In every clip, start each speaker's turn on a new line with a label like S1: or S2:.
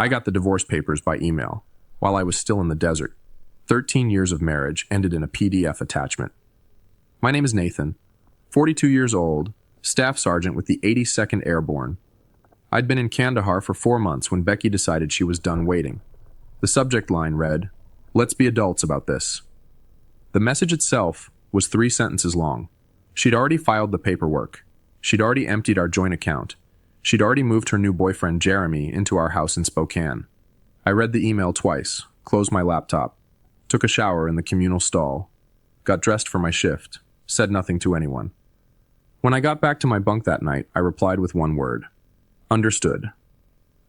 S1: I got the divorce papers by email, while I was still in the desert. 13 years of marriage ended in a PDF attachment. My name is Nathan, 42 years old, Staff Sergeant with the 82nd Airborne. I'd been in Kandahar for 4 months when Becky decided she was done waiting. The subject line read, "Let's be adults about this." The message itself was 3 sentences long. She'd already filed the paperwork. She'd already emptied our joint account. She'd already moved her new boyfriend, Jeremy, into our house in Spokane. I read the email twice, closed my laptop, took a shower in the communal stall, got dressed for my shift, said nothing to anyone. When I got back to my bunk that night, I replied with one word. Understood.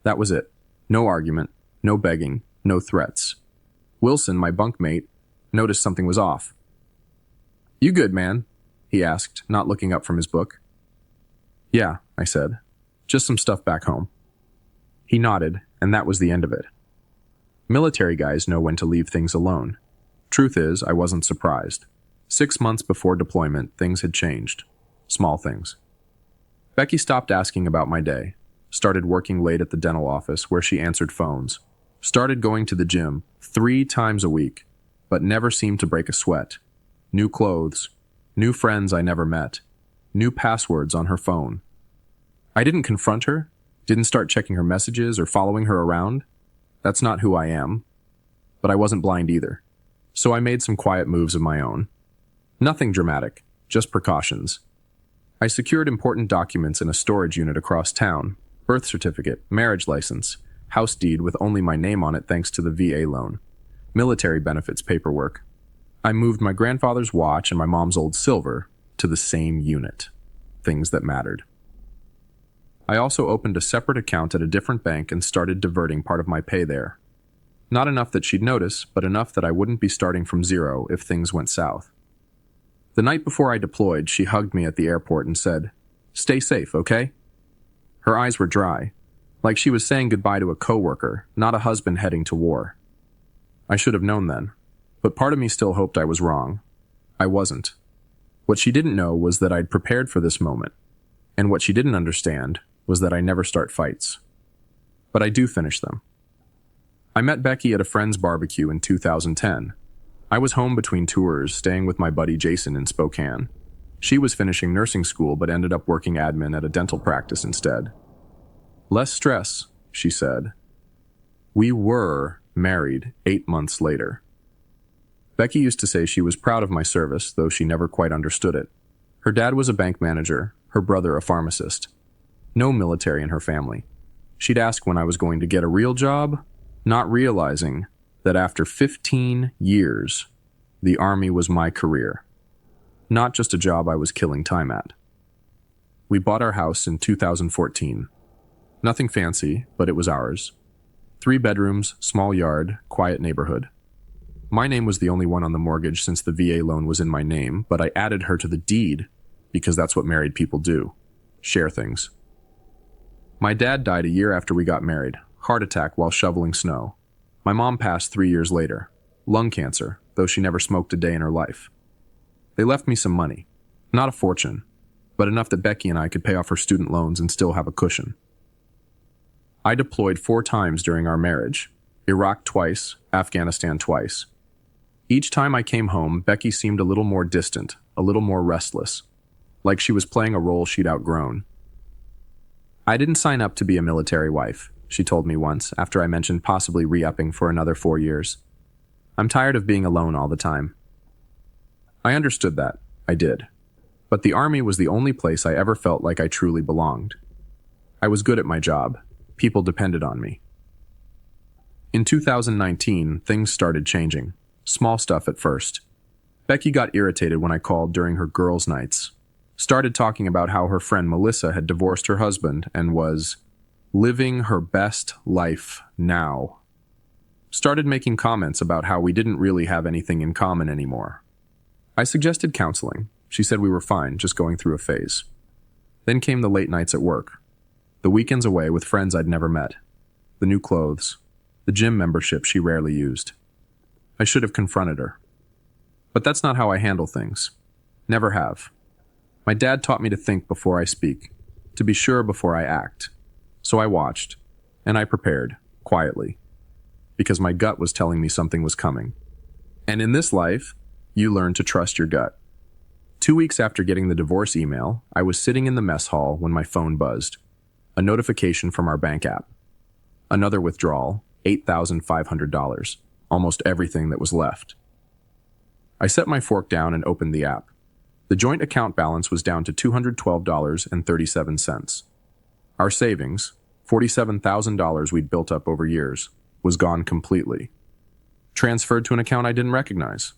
S1: That was it. No argument, no begging, no threats. Wilson, my bunkmate, noticed something was off. "You good, man?" he asked, not looking up from his book. "Yeah," I said. "Just some stuff back home." He nodded, and that was the end of it. Military guys know when to leave things alone. Truth is, I wasn't surprised. 6 months before deployment, things had changed. Small things. Becky stopped asking about my day, started working late at the dental office where she answered phones, started going to the gym 3 times a week, but never seemed to break a sweat. New clothes, new friends I never met, new passwords on her phone. I didn't confront her, didn't start checking her messages or following her around. That's not who I am. But I wasn't blind either. So I made some quiet moves of my own. Nothing dramatic, just precautions. I secured important documents in a storage unit across town, birth certificate, marriage license, house deed with only my name on it thanks to the VA loan, military benefits paperwork. I moved my grandfather's watch and my mom's old silver to the same unit, things that mattered. I also opened a separate account at a different bank and started diverting part of my pay there. Not enough that she'd notice, but enough that I wouldn't be starting from zero if things went south. The night before I deployed, she hugged me at the airport and said, "Stay safe, okay?" Her eyes were dry, like she was saying goodbye to a coworker, not a husband heading to war. I should have known then, but part of me still hoped I was wrong. I wasn't. What she didn't know was that I'd prepared for this moment, and what she didn't understand was that I never start fights. But I do finish them. I met Becky at a friend's barbecue in 2010. I was home between tours, staying with my buddy Jason in Spokane. She was finishing nursing school but ended up working admin at a dental practice instead. "Less stress," she said. We were married 8 months later. Becky used to say she was proud of my service, though she never quite understood it. Her dad was a bank manager, her brother a pharmacist. No military in her family. She'd ask when I was going to get a real job, not realizing that after 15 years, the Army was my career, not just a job I was killing time at. We bought our house in 2014. Nothing fancy, but it was ours. 3 bedrooms, small yard, quiet neighborhood. My name was the only one on the mortgage since the VA loan was in my name, but I added her to the deed because that's what married people do, share things. My dad died a year after we got married, heart attack while shoveling snow. My mom passed 3 years later, lung cancer, though she never smoked a day in her life. They left me some money, not a fortune, but enough that Becky and I could pay off her student loans and still have a cushion. I deployed 4 times during our marriage, Iraq twice, Afghanistan twice. Each time I came home, Becky seemed a little more distant, a little more restless, like she was playing a role she'd outgrown. "I didn't sign up to be a military wife," she told me once after I mentioned possibly re-upping for another 4 years. "I'm tired of being alone all the time." I understood that. I did. But the Army was the only place I ever felt like I truly belonged. I was good at my job. People depended on me. In 2019, things started changing. Small stuff at first. Becky got irritated when I called during her girls' nights. Started talking about how her friend Melissa had divorced her husband and was living her best life now. Started making comments about how we didn't really have anything in common anymore. I suggested counseling. She said we were fine, just going through a phase. Then came the late nights at work. The weekends away with friends I'd never met. The new clothes. The gym membership she rarely used. I should have confronted her. But that's not how I handle things. Never have. My dad taught me to think before I speak, to be sure before I act. So I watched, and I prepared, quietly, because my gut was telling me something was coming. And in this life, you learn to trust your gut. 2 weeks after getting the divorce email, I was sitting in the mess hall when my phone buzzed. A notification from our bank app. Another withdrawal, $8,500, almost everything that was left. I set my fork down and opened the app. The joint account balance was down to $212.37. Our savings, $47,000 we'd built up over years, was gone completely. Transferred to an account I didn't recognize.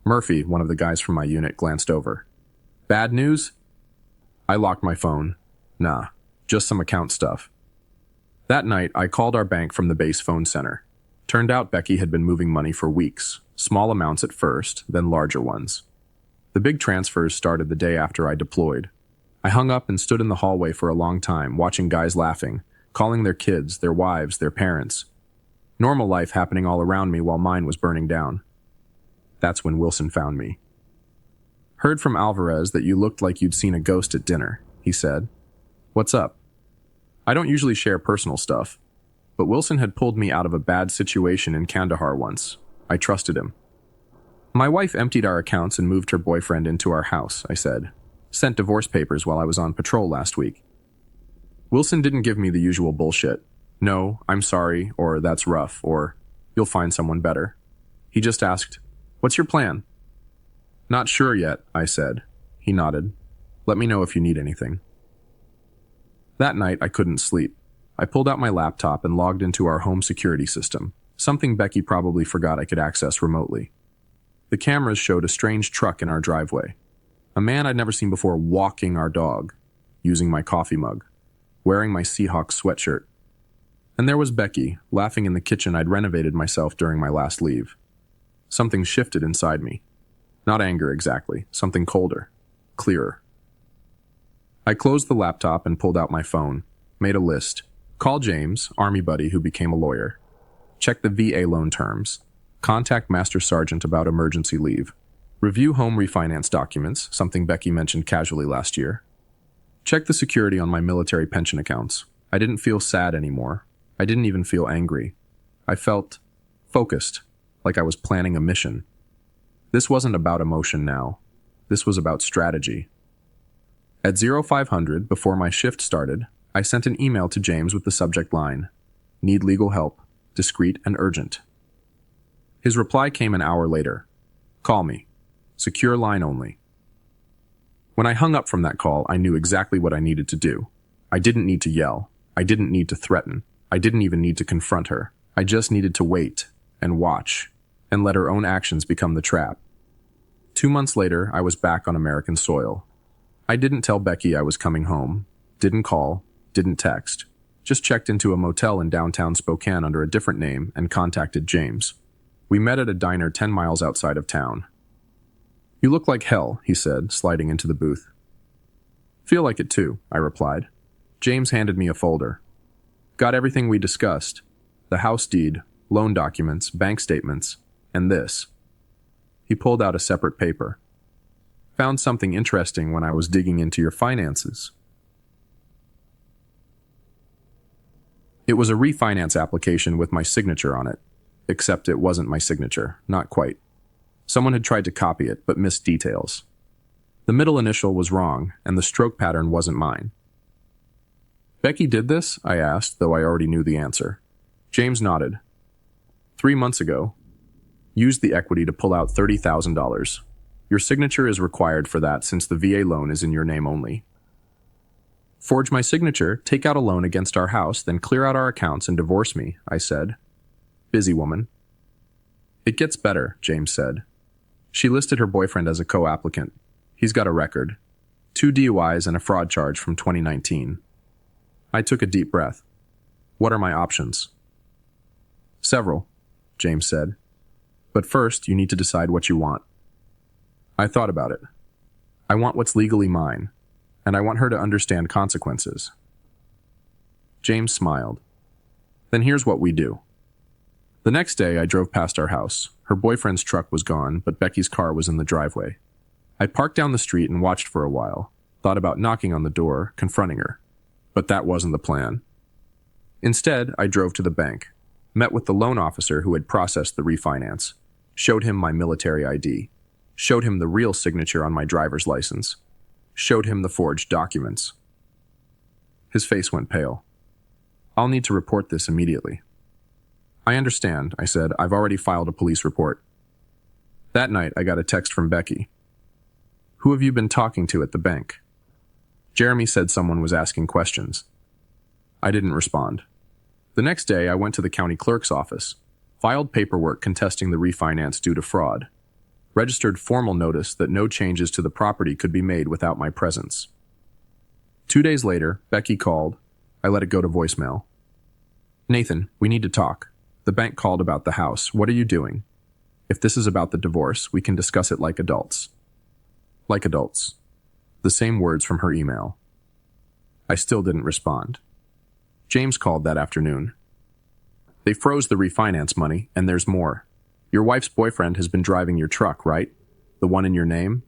S1: Murphy, one of the guys from my unit, glanced over. Bad news? I locked my phone. Nah, just some account stuff. That night, I called our bank from the base phone center. Turned out Becky had been moving money for weeks, small amounts at first, then larger ones. The big transfers started the day after I deployed. I hung up and stood in the hallway for a long time, watching guys laughing, calling their kids, their wives, their parents. Normal life happening all around me while mine was burning down. That's when Wilson found me. Heard from Alvarez that you looked like you'd seen a ghost at dinner, he said. What's up? I don't usually share personal stuff, but Wilson had pulled me out of a bad situation in Kandahar once. I trusted him. My wife emptied our accounts and moved her boyfriend into our house, I said. Sent divorce papers while I was on patrol last week. Wilson didn't give me the usual bullshit. No, I'm sorry, or that's rough, or you'll find someone better. He just asked, what's your plan? Not sure yet, I said. He nodded. Let me know if you need anything. That night, I couldn't sleep. I pulled out my laptop and logged into our home security system, something Becky probably forgot I could access remotely. The cameras showed a strange truck in our driveway. A man I'd never seen before walking our dog, using my coffee mug, wearing my Seahawks sweatshirt. And there was Becky, laughing in the kitchen I'd renovated myself during my last leave. Something shifted inside me. Not anger exactly, something colder, clearer. I closed the laptop and pulled out my phone, made a list, called James, Army buddy who became a lawyer, checked the VA loan terms, contact Master Sergeant about emergency leave, review home refinance documents, something Becky mentioned casually last year, check the security on my military pension accounts. I didn't feel sad anymore. I didn't even feel angry. I felt focused, like I was planning a mission. This wasn't about emotion now. This was about strategy. At 0500, before my shift started, I sent an email to James with the subject line, "Need legal help, discreet and urgent." His reply came an hour later. "Call me. Secure line only." When I hung up from that call, I knew exactly what I needed to do. I didn't need to yell. I didn't need to threaten. I didn't even need to confront her. I just needed to wait and watch and let her own actions become the trap. 2 months later, I was back on American soil. I didn't tell Becky I was coming home, didn't call, didn't text, just checked into a motel in downtown Spokane under a different name and contacted James. We met at a diner 10 miles outside of town. "You look like hell," he said, sliding into the booth. "Feel like it too," I replied. James handed me a folder. Got everything we discussed. The house deed, loan documents, bank statements, and this. He pulled out a separate paper. Found something interesting when I was digging into your finances. It was a refinance application with my signature on it, except it wasn't my signature, not quite. Someone had tried to copy it, but missed details. The middle initial was wrong, and the stroke pattern wasn't mine. "Becky did this?" I asked, though I already knew the answer. James nodded. 3 months ago. Used the equity to pull out $30,000. Your signature is required for that since the VA loan is in your name only. Forge my signature, take out a loan against our house, then clear out our accounts and divorce me, I said. Busy woman. It gets better, James said. She listed her boyfriend as a co-applicant. He's got a record. 2 DUIs and a fraud charge from 2019. I took a deep breath. What are my options? Several, James said. But first, you need to decide what you want. I thought about it. I want what's legally mine, and I want her to understand consequences. James smiled. Then here's what we do. The next day, I drove past our house. Her boyfriend's truck was gone, but Becky's car was in the driveway. I parked down the street and watched for a while, thought about knocking on the door, confronting her. But that wasn't the plan. Instead, I drove to the bank, met with the loan officer who had processed the refinance, showed him my military ID, showed him the real signature on my driver's license, showed him the forged documents. His face went pale. "I'll need to report this immediately." "I understand," I said. "I've already filed a police report." That night, I got a text from Becky. "Who have you been talking to at the bank?" Jeremy said someone was asking questions. I didn't respond. The next day, I went to the county clerk's office, filed paperwork contesting the refinance due to fraud, registered formal notice that no changes to the property could be made without my presence. 2 days later, Becky called. I let it go to voicemail. "Nathan, we need to talk. The bank called about the house. What are you doing? If this is about the divorce, we can discuss it like adults." Like adults. The same words from her email. I still didn't respond. James called that afternoon. "They froze the refinance money, and there's more. Your wife's boyfriend has been driving your truck, right? The one in your name?"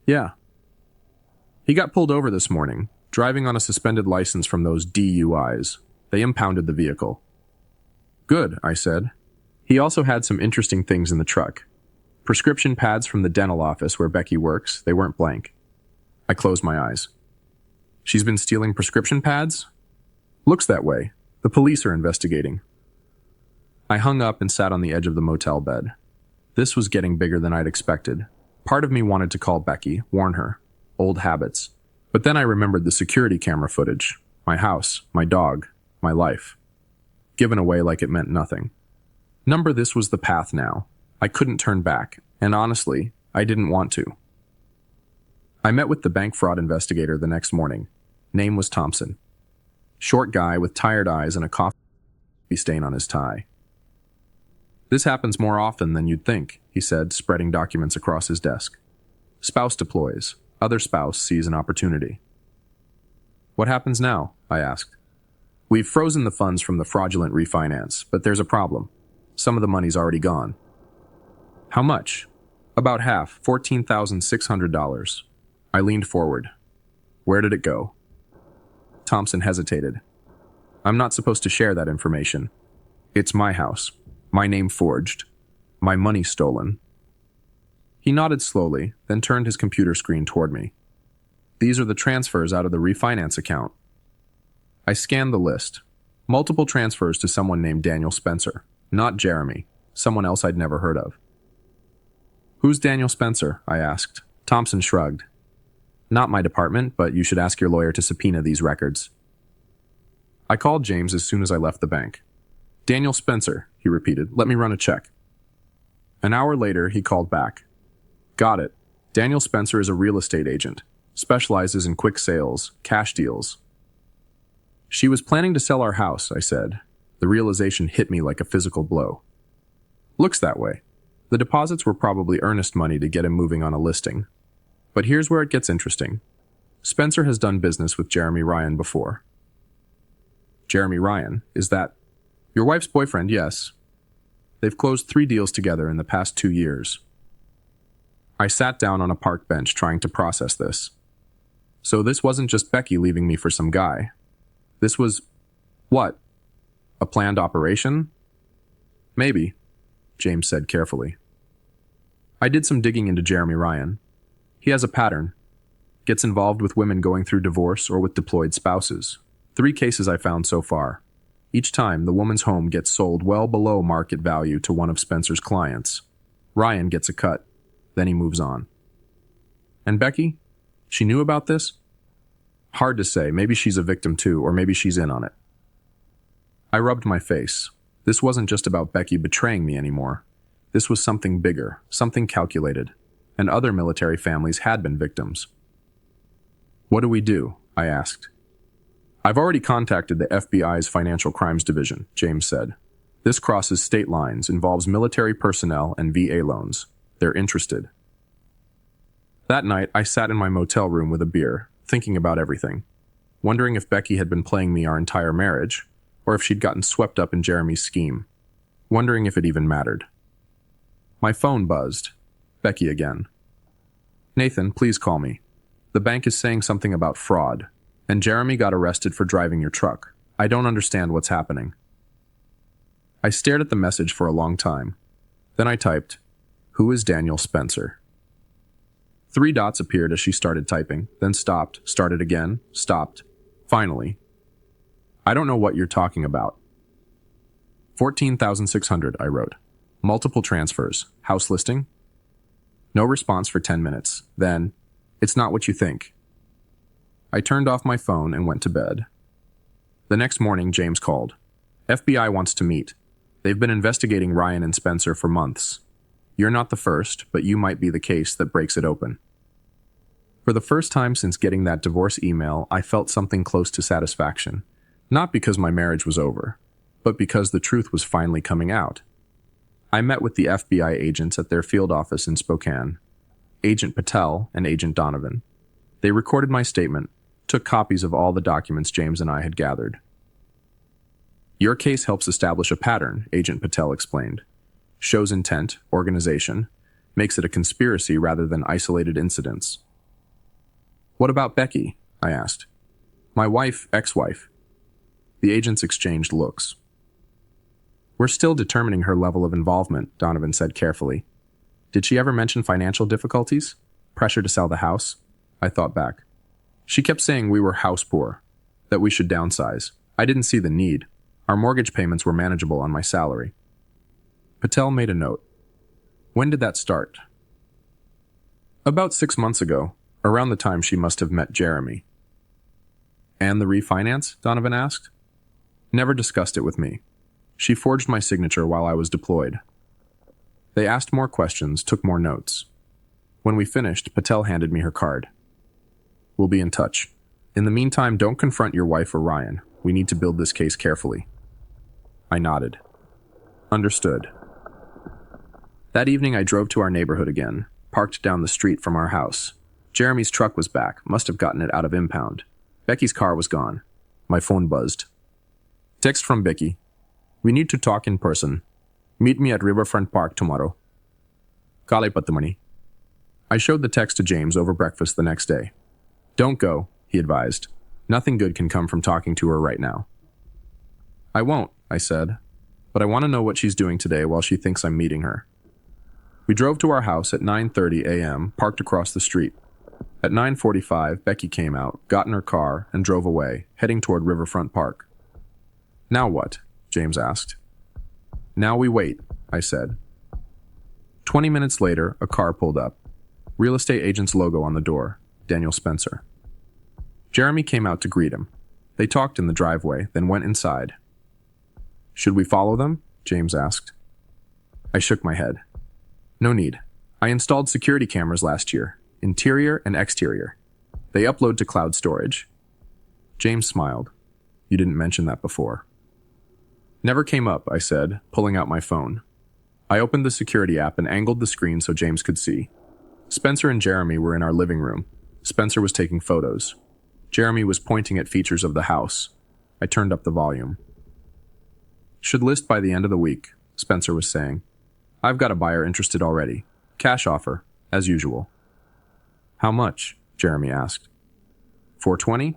S1: "Yeah." "He got pulled over this morning, driving on a suspended license from those DUIs. They impounded the vehicle." "Good," I said. "He also had some interesting things in the truck. Prescription pads from the dental office where Becky works. They weren't blank." I closed my eyes. "She's been stealing prescription pads?" "Looks that way. The police are investigating." I hung up and sat on the edge of the motel bed. This was getting bigger than I'd expected. Part of me wanted to call Becky, warn her. Old habits. But then I remembered the security camera footage. My house, my dog, my life. Given away like it meant nothing. This was the path now. I couldn't turn back, and honestly, I didn't want to. I met with the bank fraud investigator the next morning. Name was Thompson. Short guy with tired eyes and a coffee stain on his tie. "This happens more often than you'd think," he said, spreading documents across his desk. "Spouse deploys. Other spouse sees an opportunity." "What happens now?" I asked. "We've frozen the funds from the fraudulent refinance, but there's a problem. Some of the money's already gone." "How much?" "About half, $14,600. I leaned forward. "Where did it go?" Thompson hesitated. "I'm not supposed to share that information. It's my house. My name forged. My money stolen." He nodded slowly, then turned his computer screen toward me. "These are the transfers out of the refinance account." I scanned the list. Multiple transfers to someone named Daniel Spencer. Not Jeremy. Someone else I'd never heard of. "Who's Daniel Spencer?" I asked. Thompson shrugged. "Not my department, but you should ask your lawyer to subpoena these records." I called James as soon as I left the bank. "Daniel Spencer," he repeated. "Let me run a check." An hour later, he called back. "Got it. Daniel Spencer is a real estate agent. Specializes in quick sales, cash deals." "She was planning to sell our house," I said. The realization hit me like a physical blow. "Looks that way. The deposits were probably earnest money to get him moving on a listing. But here's where it gets interesting. Spencer has done business with Jeremy Ryan before." "Jeremy Ryan? Is that—" "Your wife's boyfriend, yes. They've closed 3 deals together in the past 2 years." I sat down on a park bench trying to process this. So this wasn't just Becky leaving me for some guy. This was... what? A planned operation? "Maybe," James said carefully. I did some digging into Jeremy Ryan. He has a pattern. Gets involved with women going through divorce or with deployed spouses. 3 cases I found so far. Each time, the woman's home gets sold well below market value to one of Spencer's clients. Ryan gets a cut. Then he moves on. And Becky? She knew about this? Hard to say. Maybe she's a victim too, or maybe she's in on it. I rubbed my face. This wasn't just about Becky betraying me anymore. This was something bigger, something calculated. And other military families had been victims. "What do we do?" I asked. "I've already contacted the FBI's Financial Crimes Division," James said. "This crosses state lines, involves military personnel and VA loans. They're interested." That night, I sat in my motel room with a beer, thinking about everything. Wondering if Becky had been playing me our entire marriage, or if she'd gotten swept up in Jeremy's scheme. Wondering if it even mattered. My phone buzzed. Becky again. "Nathan, please call me. The bank is saying something about fraud, and Jeremy got arrested for driving your truck. I don't understand what's happening. I stared at the message for a long time. Then I typed, "Who is Daniel Spencer?" 3 dots appeared as she started typing, then stopped, started again, stopped. Finally, "I don't know what you're talking about." 14,600, I wrote. Multiple transfers. House listing? No response for 10 minutes. Then, "It's not what you think." I turned off my phone and went to bed. The next morning, James called. FBI wants to meet. They've been investigating Ryan and Spencer for months. You're not the first, but you might be the case that breaks it open. For the first time since getting that divorce email, I felt something close to satisfaction. Not because my marriage was over, but because the truth was finally coming out. I met with the FBI agents at their field office in Spokane, Agent Patel and Agent Donovan. They recorded my statement, took copies of all the documents James and I had gathered. Your case helps establish a pattern, Agent Patel explained. Shows intent, organization, makes it a conspiracy rather than isolated incidents. What about Becky? I asked. My wife, ex-wife. The agents exchanged looks. We're still determining her level of involvement, Donovan said carefully. Did she ever mention financial difficulties? Pressure to sell the house? I thought back. She kept saying we were house poor, that we should downsize. I didn't see the need. Our mortgage payments were manageable on my salary. Patel made a note. When did that start? About 6 months ago, around the time she must have met Jeremy. And the refinance? Donovan asked. Never discussed it with me. She forged my signature while I was deployed. They asked more questions, took more notes. When we finished, Patel handed me her card. We'll be in touch. In the meantime, don't confront your wife or Ryan. We need to build this case carefully. I nodded. Understood. That evening I drove to our neighborhood again, parked down the street from our house. Jeremy's truck was back, must have gotten it out of impound. Becky's car was gone. My phone buzzed. Text from Becky. We need to talk in person. Meet me at Riverfront Park tomorrow. Kale patamani. I showed the text to James over breakfast the next day. Don't go, he advised. Nothing good can come from talking to her right now. I won't, I said, but I want to know what she's doing today while she thinks I'm meeting her. We drove to our house at 9:30 a.m., parked across the street. At 9:45, Becky came out, got in her car, and drove away, heading toward Riverfront Park. Now what? James asked. Now we wait, I said. 20 minutes later, a car pulled up. Real estate agent's logo on the door, Daniel Spencer. Jeremy came out to greet him. They talked in the driveway, then went inside. Should we follow them? James asked. I shook my head. No need. I installed security cameras last year, interior and exterior. They upload to cloud storage. James smiled. You didn't mention that before. Never came up, I said, pulling out my phone. I opened the security app and angled the screen so James could see. Spencer and Jeremy were in our living room. Spencer was taking photos. Jeremy was pointing at features of the house. I turned up the volume. Should list by the end of the week, Spencer was saying. I've got a buyer interested already. Cash offer, as usual. How much? Jeremy asked. $420?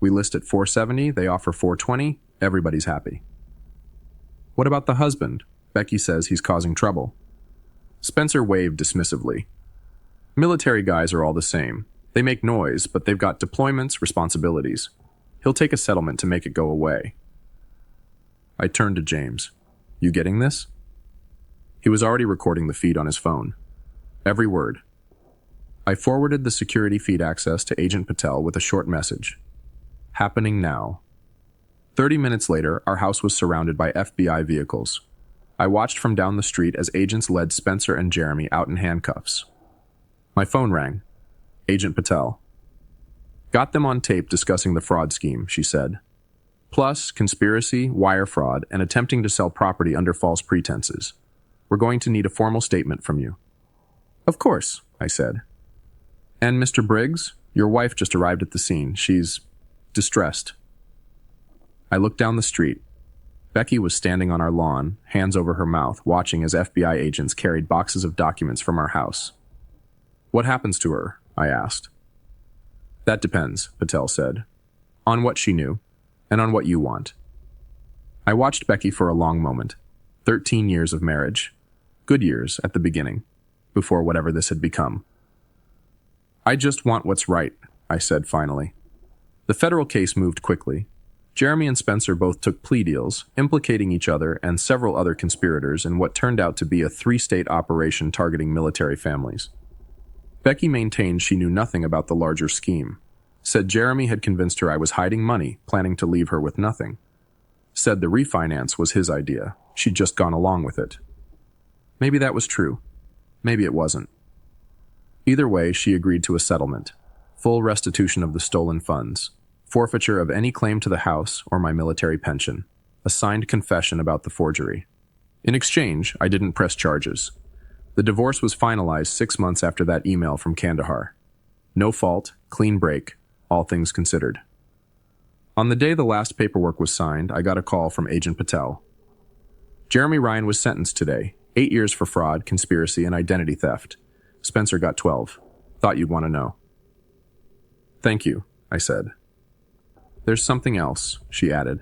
S1: We list at $470, they offer $420, everybody's happy. What about the husband? Becky says he's causing trouble. Spencer waved dismissively. Military guys are all the same. They make noise, but they've got deployments, responsibilities. He'll take a settlement to make it go away. I turned to James. You getting this? He was already recording the feed on his phone. Every word. I forwarded the security feed access to Agent Patel with a short message. Happening now. 30 minutes later, our house was surrounded by FBI vehicles. I watched from down the street as agents led Spencer and Jeremy out in handcuffs. My phone rang. Agent Patel. Got them on tape discussing the fraud scheme, she said. Plus, conspiracy, wire fraud, and attempting to sell property under false pretenses. We're going to need a formal statement from you. Of course, I said. And Mr. Briggs, your wife just arrived at the scene. She's distressed. I looked down the street. Becky was standing on our lawn, hands over her mouth, watching as FBI agents carried boxes of documents from our house. What happens to her? I asked. That depends, Patel said. On what she knew. and on what you want. I watched Becky for a long moment. 13 years of marriage. Good years at the beginning, before whatever this had become. I just want what's right, I said finally. The federal case moved quickly. Jeremy and Spencer both took plea deals, implicating each other and several other conspirators in what turned out to be a 3-state operation targeting military families. Becky maintained she knew nothing about the larger scheme. Said Jeremy had convinced her I was hiding money, planning to leave her with nothing. Said the refinance was his idea. She'd just gone along with it. Maybe that was true. Maybe it wasn't. Either way, she agreed to a settlement. Full restitution of the stolen funds. Forfeiture of any claim to the house or my military pension. A signed confession about the forgery. In exchange, I didn't press charges. The divorce was finalized 6 months after that email from Kandahar. No fault, clean break, all things considered. On the day the last paperwork was signed, I got a call from Agent Patel. Jeremy Ryan was sentenced today, 8 years for fraud, conspiracy, and identity theft. Spencer got 12. Thought you'd want to know. Thank you, I said. There's something else, she added.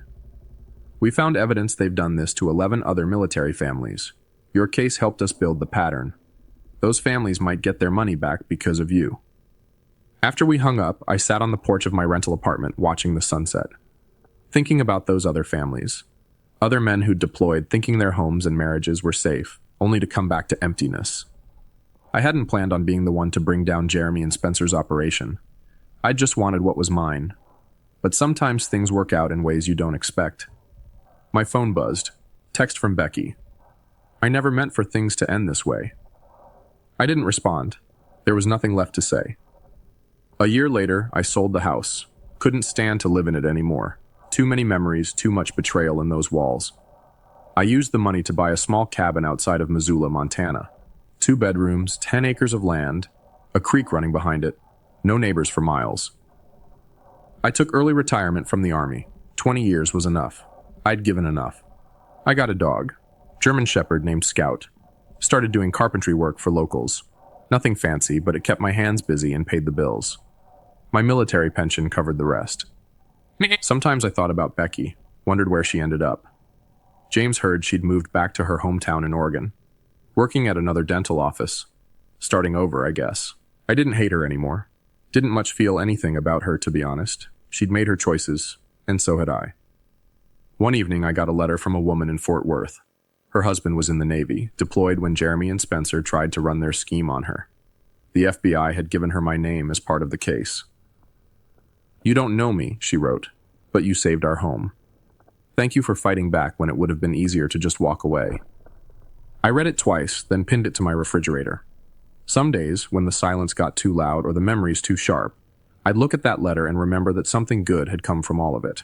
S1: We found evidence they've done this to 11 other military families. Your case helped us build the pattern. Those families might get their money back because of you. After we hung up, I sat on the porch of my rental apartment watching the sunset, thinking about those other families. Other men who'd deployed thinking their homes and marriages were safe, only to come back to emptiness. I hadn't planned on being the one to bring down Jeremy and Spencer's operation. I just wanted what was mine. But sometimes things work out in ways you don't expect. My phone buzzed. Text from Becky. I never meant for things to end this way. I didn't respond. There was nothing left to say. A year later, I sold the house. Couldn't stand to live in it anymore. Too many memories, too much betrayal in those walls. I used the money to buy a small cabin outside of Missoula, Montana. 2 bedrooms, 10 acres of land, a creek running behind it, no neighbors for miles. I took early retirement from the Army. 20 years was enough. I'd given enough. I got a dog, German Shepherd named Scout. Started doing carpentry work for locals. Nothing fancy, but it kept my hands busy and paid the bills. My military pension covered the rest. Sometimes I thought about Becky, wondered where she ended up. James heard she'd moved back to her hometown in Oregon, working at another dental office. Starting over, I guess. I didn't hate her anymore. Didn't much feel anything about her, to be honest. She'd made her choices, and so had I. One evening, I got a letter from a woman in Fort Worth. Her husband was in the Navy, deployed when Jeremy and Spencer tried to run their scheme on her. The FBI had given her my name as part of the case. You don't know me, she wrote, but you saved our home. Thank you for fighting back when it would have been easier to just walk away. I read it twice, then pinned it to my refrigerator. Some days, when the silence got too loud or the memories too sharp, I'd look at that letter and remember that something good had come from all of it.